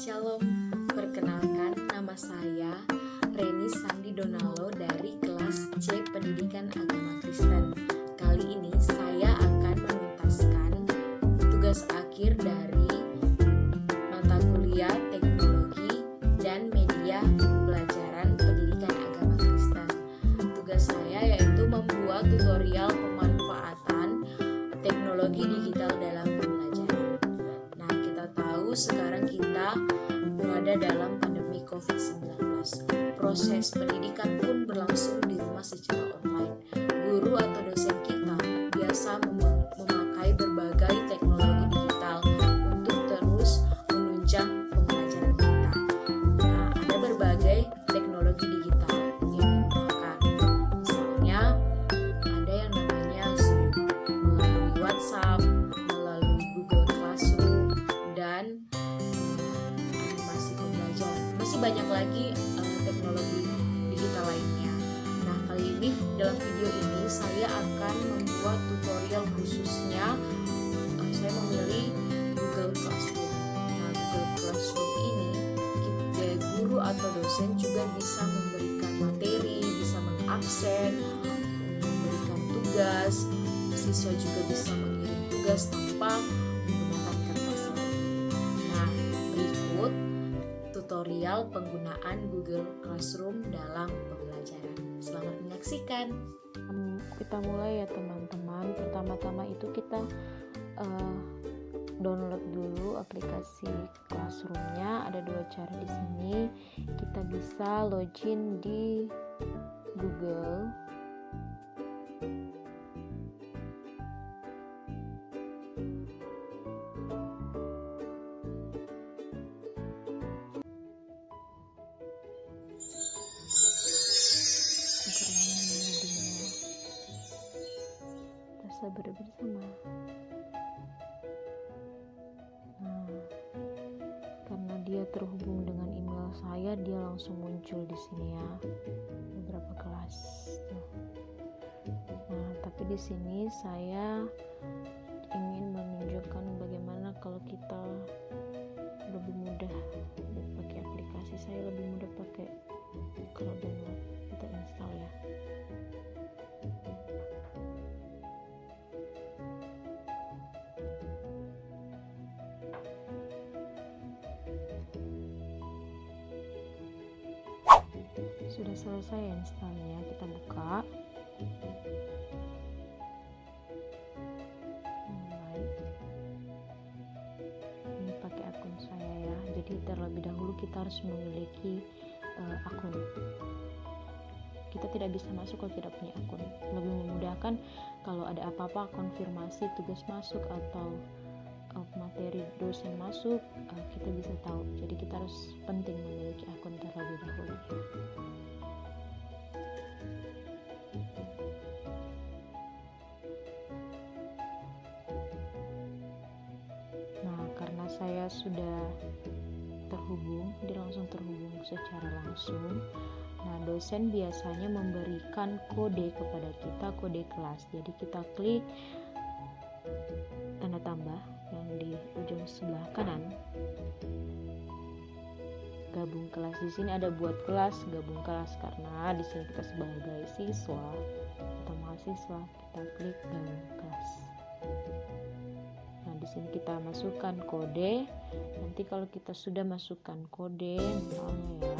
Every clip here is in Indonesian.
Shalom, perkenalkan nama saya Reni Sandi Donalo dari kelas C Pendidikan Agama Kristen. Kali ini saya akan menuntaskan tugas akhir dari mata kuliah Teknologi dan Media Pelajaran Pendidikan Agama Kristen. Tugas saya yaitu membuat tutorial pemanfaatan teknologi digital dalam pembelajaran. Nah, kita tahu sekarang kita berada dalam pandemi COVID-19. Proses pendidikan pun berlangsung di rumah secara online. Guru atau dosen kita biasa memakai berbagai teknologi digital untuk terus menunjang pembelajaran kita. Nah, ada berbagai teknologi digital yang digunakan. Misalnya, ada yang namanya Zoom, melalui WhatsApp, melalui Google Classroom, dan animasi pembelajaran. Masih banyak lagi teknologi digital lainnya. Nah, kali ini dalam video ini saya akan membuat tutorial khususnya. Saya memilih Google Classroom. Nah, Google Classroom ini guru atau dosen juga bisa memberikan materi, bisa mengabsen, memberikan tugas. Siswa juga bisa mengirim tugas tanpa menggunakan kertas. Nah, berikut tutorial penggunaan Google Classroom dalam pembelajaran. Selamat menyaksikan. Kita mulai ya teman-teman. Pertama-tama itu kita download dulu aplikasi Classroom-nya. Ada dua cara di sini. Kita bisa login di Google. Sabar bersama. Karena dia terhubung dengan email saya, dia langsung muncul di sini ya, beberapa kelas. Nah, tapi di sini saya ingin menunjukkan bagaimana kalau kita lebih mudah pakai aplikasi. Saya lebih mudah pakai kalau download, kita install ya. Sudah selesai installnya, kita buka. Mulai. Ini pakai akun saya ya. Jadi terlebih dahulu kita harus memiliki akun. Kita tidak bisa masuk kalau tidak punya akun. Lebih memudahkan kalau ada apa-apa konfirmasi tugas masuk atau materi dosen masuk, kita bisa tahu. Jadi kita harus penting memiliki akun terlebih dahulu. Nah, karena saya sudah terhubung, dia langsung terhubung secara langsung. Nah, dosen biasanya memberikan kode kepada kita, kode kelas. Jadi kita klik tanda tambah yang di ujung sebelah kanan. Gabung kelas, di sini ada buat kelas, gabung kelas, karena di sini kita sebagai siswa atau mahasiswa, kita klik gabung kelas. Nah, di sini kita masukkan kode. Nanti kalau kita sudah masukkan kode, misalnya ya,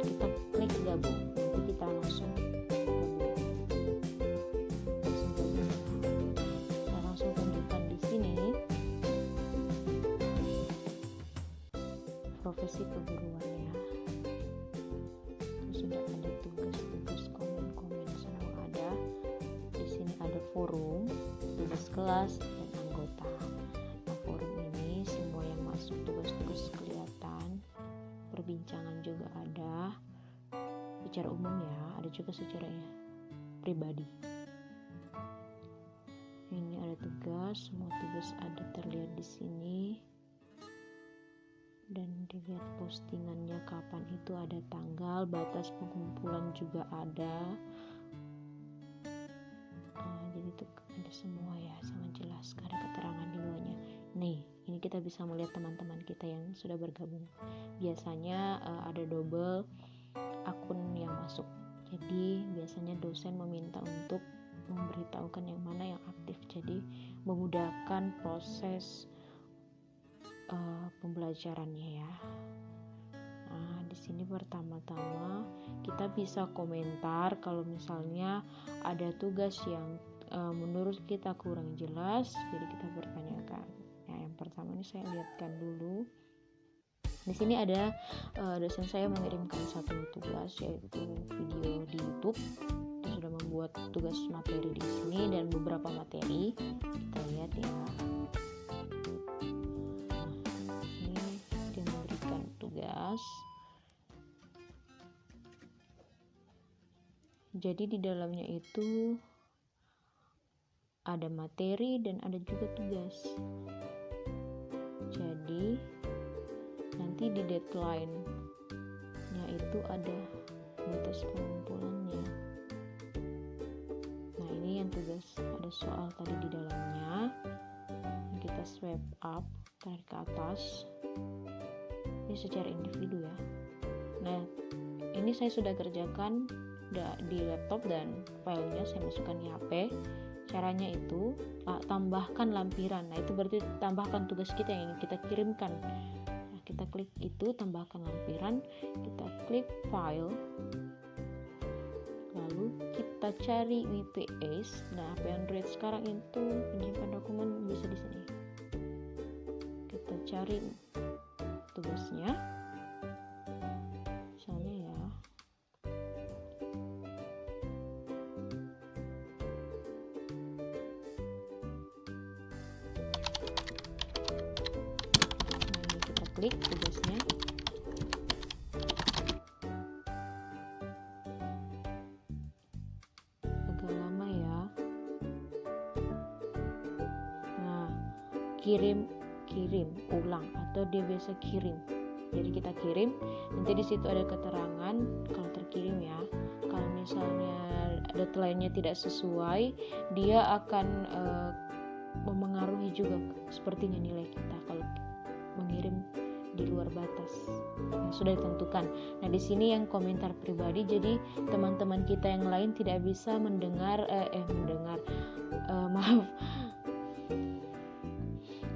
kita klik gabung. Nanti kita langsung tunjukkan di sini profesi keguruannya. Terus sudah ada tugas-tugas, komen-komen, semua ada. Di sini ada forum, tugas kelas, dan anggota. Nah, forum ini semua yang masuk tugas-tugas kelihatan. Perbincangan juga ada. Secara umum ya, ada juga secara pribadi. Ini ada tugas, semua tugas ada terlihat di sini. Dan dilihat postingannya kapan itu, ada tanggal, batas pengumpulan juga ada. Jadi itu ada semua ya, sangat jelas, ada keterangan di bawahnya. Nih, ini kita bisa melihat teman-teman kita yang sudah bergabung. Biasanya ada double akun yang masuk. Jadi biasanya dosen meminta untuk memberitahukan yang mana yang aktif. Jadi memudahkan proses pembelajarannya ya. Nah, di sini pertama-tama kita bisa komentar kalau misalnya ada tugas yang menurut kita kurang jelas, jadi kita bertanyakan. Nah, yang pertama ini saya lihatkan dulu. Di sini ada dosen saya mengirimkan satu tugas, yaitu video di YouTube. Dia sudah membuat tugas materi di sini dan beberapa materi. Kita lihat ya. Nah, ini dia memberikan tugas. Jadi di dalamnya itu ada materi dan ada juga tugas. Jadi nanti di deadline-nya itu ada batas pengumpulannya. Nah, ini yang tugas, ada soal tadi di dalamnya. Kita swipe up, tarik ke atas. Ini secara individu ya. Nah, ini saya sudah kerjakan di laptop dan filenya saya masukkan di HP. Caranya itu tambahkan lampiran. Nah, itu berarti tambahkan tugas kita yang ingin kita kirimkan. Nah, kita klik itu, tambahkan lampiran, kita klik file, lalu kita cari WPS. Nah, HP Android sekarang itu penyimpan dokumen bisa di sini. Kita cari tugasnya, misalnya ya. Klik tugasnya. Agak lama ya. Nah, kirim ulang atau dia biasa kirim. Jadi kita kirim, nanti di situ ada keterangan kalau terkirim ya. Kalau misalnya deadline-nya tidak sesuai, dia akan memengaruhi juga sepertinya nilai kita kalau mengirim di luar batas yang sudah ditentukan. Nah, di sini yang komentar pribadi, jadi teman-teman kita yang lain tidak bisa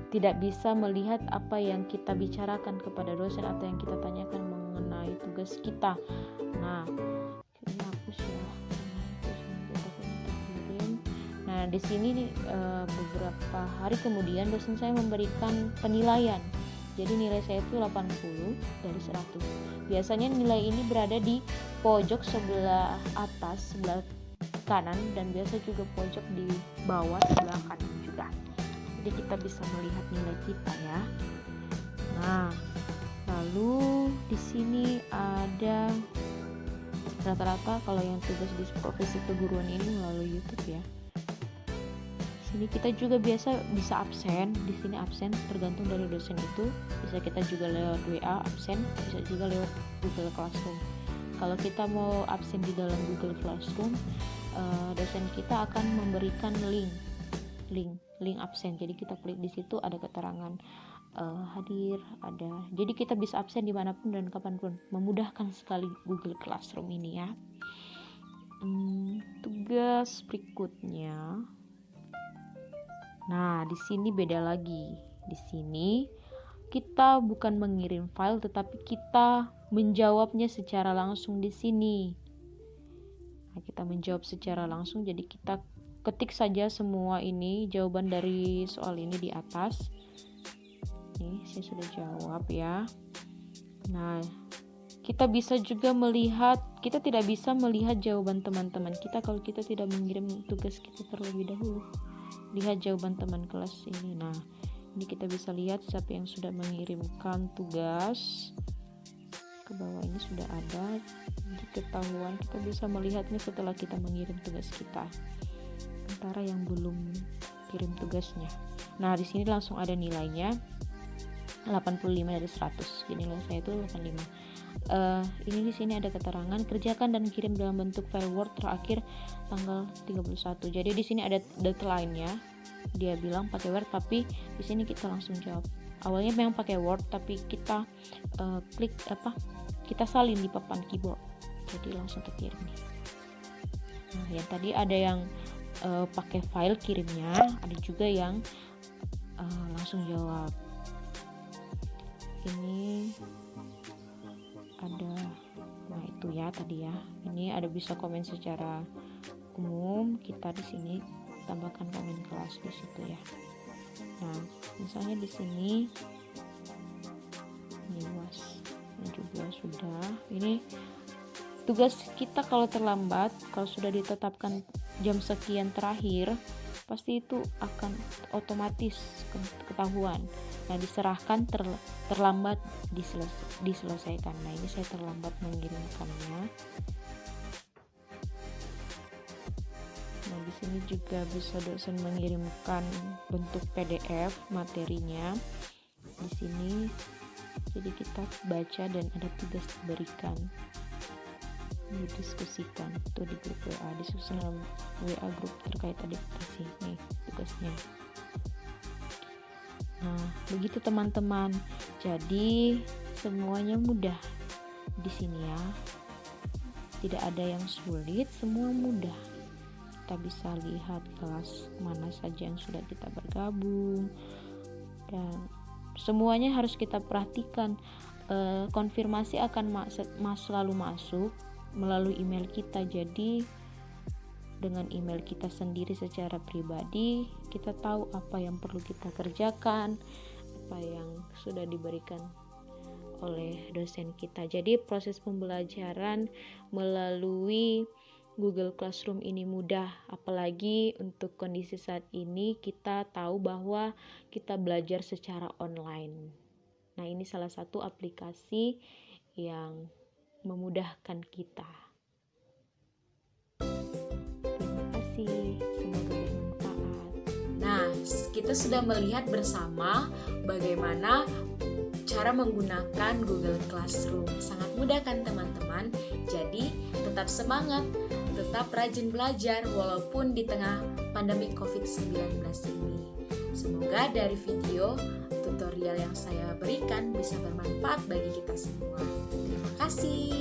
tidak bisa melihat apa yang kita bicarakan kepada dosen atau yang kita tanyakan mengenai tugas kita. Nah, ini hapus ya. Nah, di sini beberapa hari kemudian dosen saya memberikan penilaian. Jadi nilai saya itu 80 dari 100. Biasanya nilai ini berada di pojok sebelah atas, sebelah kanan, dan biasa juga pojok di bawah sebelah kanan juga. Jadi kita bisa melihat nilai kita ya. Nah, lalu di sini ada rata-rata kalau yang tugas di profesi keguruan ini melalui YouTube ya. Ini kita juga biasa bisa absen. Di sini absen tergantung dari dosen itu. Bisa kita juga lewat WA absen, bisa juga lewat Google Classroom. Kalau kita mau absen di dalam Google Classroom, dosen kita akan memberikan link absen. Jadi kita klik di situ, ada keterangan hadir, ada. Jadi kita bisa absen dimanapun dan kapanpun. Memudahkan sekali Google Classroom ini ya. Tugas berikutnya. Nah, di sini beda lagi. Di sini kita bukan mengirim file, tetapi kita menjawabnya secara langsung di sini. Nah, kita menjawab secara langsung, jadi kita ketik saja semua ini, jawaban dari soal ini di atas. Nih, saya sudah jawab ya. Nah, kita bisa juga melihat, kita tidak bisa melihat jawaban teman-teman kita kalau kita tidak mengirim tugas kita terlebih dahulu. Lihat jawaban teman kelas ini. Nah, ini kita bisa lihat siapa yang sudah mengirimkan tugas. Ke bawah ini sudah ada. Jadi ketahuan, kita bisa melihatnya setelah kita mengirim tugas kita. Sementara yang belum kirim tugasnya. Nah, di sini langsung ada nilainya 85 dari 100. Jadi nilai saya itu 85. Ini di sini ada keterangan kerjakan dan kirim dalam bentuk file Word terakhir tanggal 31. Jadi di sini ada deadline-nya. dia bilang pakai Word, tapi di sini kita langsung jawab. Awalnya memang pakai Word, tapi kita kita salin di papan keyboard, jadi langsung terkirim nih. Nah, yang tadi ada yang pakai file kirimnya, ada juga yang langsung jawab. Ini ada, nah itu ya tadi ya. Ini ada bisa komen secara umum, kita di sini tambahkan komen kelas di situ ya. Nah, misalnya di sini ini UAS, ini juga sudah. Ini tugas kita kalau terlambat, kalau sudah ditetapkan jam sekian terakhir, pasti itu akan otomatis ketahuan. Nah, diserahkan terlambat diselesaikan. Nah, ini saya terlambat mengirimkannya. Nah, di sini juga bisa dosen mengirimkan bentuk PDF materinya. Di sini jadi kita baca dan ada tugas diberikan, didiskusikan itu di grup WA, diskusi dalam WA grup terkait adaptasi. Nih tugasnya. Nah, begitu teman-teman. Jadi semuanya mudah di sini ya. Tidak ada yang sulit, semua mudah. Kita bisa lihat kelas mana saja yang sudah kita bergabung, dan semuanya harus kita perhatikan. Konfirmasi akan selalu masuk melalui email kita. Jadi dengan email kita sendiri secara pribadi, kita tahu apa yang perlu kita kerjakan, apa yang sudah diberikan oleh dosen kita. Jadi proses pembelajaran melalui Google Classroom ini mudah, apalagi untuk kondisi saat ini kita tahu bahwa kita belajar secara online. Nah, ini salah satu aplikasi yang memudahkan kita. Terima kasih, semoga bermanfaat. Nah, kita sudah melihat bersama bagaimana cara menggunakan Google Classroom. Sangat mudah kan teman-teman? Jadi tetap semangat, tetap rajin belajar walaupun di tengah pandemi COVID-19 ini. Semoga dari video tutorial yang saya berikan bisa bermanfaat bagi kita semua. Terima kasih.